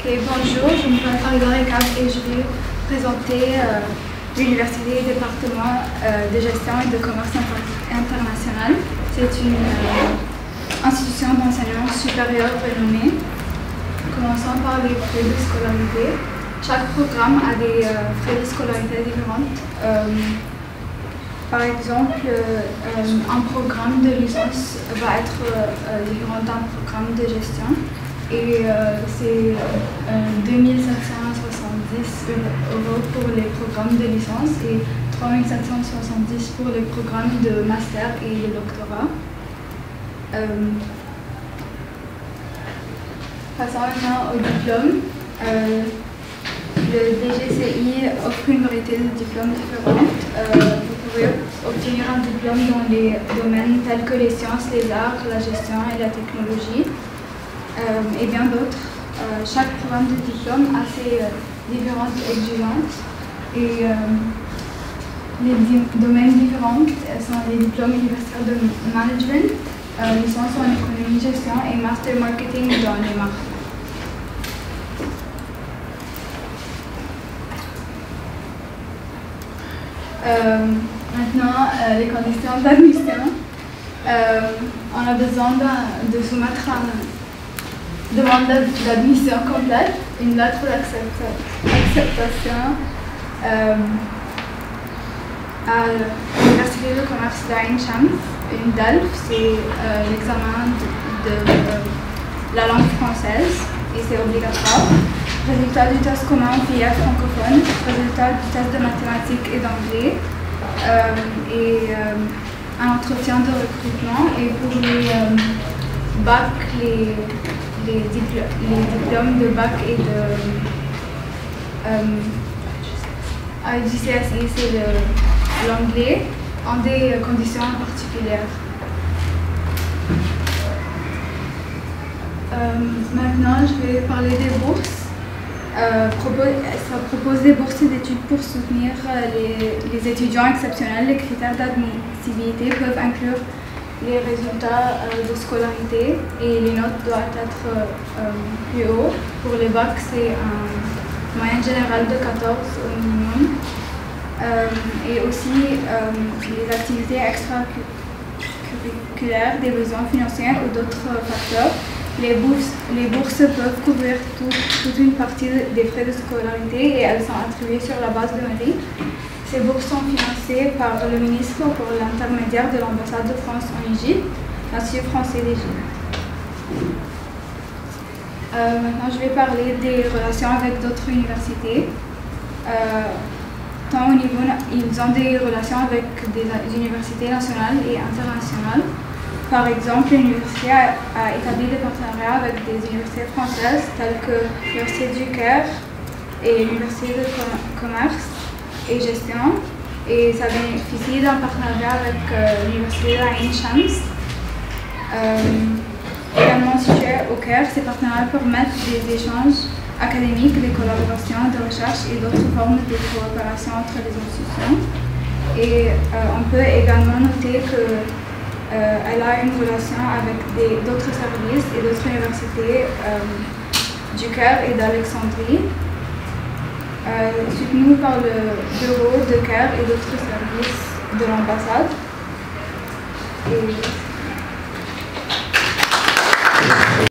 Ok, bonjour, je m'appelle Farida Rekab et je vais présenter l'Université et département de gestion et de commerce international. C'est une institution d'enseignement supérieur renommée. Commençons par les frais de scolarité. Chaque programme a des frais de scolarité différents. Par exemple, un programme de licence va être différent d'un programme de gestion. Et c'est 2770 € pour les programmes de licence et 3770 pour les programmes de master et de doctorat. Passons maintenant au diplôme. Le DGCI offre une variété de diplômes différents. Vous pouvez obtenir un diplôme dans les domaines tels que les sciences, les arts, la gestion et la technologie. Et bien d'autres. Chaque programme de diplôme a ses différentes exigences et les domaines différents sont les diplômes universitaires de management, licence en économie gestion et master marketing dans les marques. Maintenant, les conditions d'admission. On a besoin de soumettre une demande d'admission complète, une lettre d'acceptation à l'Université de commerce d'Ain Shams, une DELF, c'est l'examen de la langue française et c'est obligatoire. Résultat du test commun filière francophone, résultat du test de mathématiques et d'anglais et un entretien de recrutement. Et pour les bac, les diplômes de bac et de GCSE, c'est l'anglais, en des conditions particulières. Maintenant, je vais parler des bourses. Ça propose des bourses d'études pour soutenir les étudiants exceptionnels. Les critères d'admissibilité peuvent inclure les résultats de scolarité et les notes doivent être plus haut. Pour les bacs, c'est une moyenne générale de 14 au minimum. Et aussi les activités extracurriculaires, des besoins financiers ou d'autres facteurs. Les bourses peuvent couvrir toute une partie des frais de scolarité et elles sont attribuées sur la base de mérite. Ces bourses sont financées par le ministre pour l'intermédiaire de l'ambassade de France en Égypte, l'Institut français d'Égypte. Maintenant, je vais parler des relations avec d'autres universités. Tant au niveau, ils ont des relations avec des universités nationales et internationales. Par exemple, l'université a établi des partenariats avec des universités françaises telles que l'Université du Caire et l'Université de commerce et gestion. Et ça bénéficie d'un partenariat avec l'Université d'Ain Shams. Également situé au Caire, ces partenariats permettent des échanges académiques, des collaborations de recherche et d'autres formes de coopération entre les institutions. Et on peut également noter que elle a une relation avec d'autres services et d'autres universités du Caire et d'Alexandrie, soutenues par le bureau de Caire et d'autres services de l'ambassade.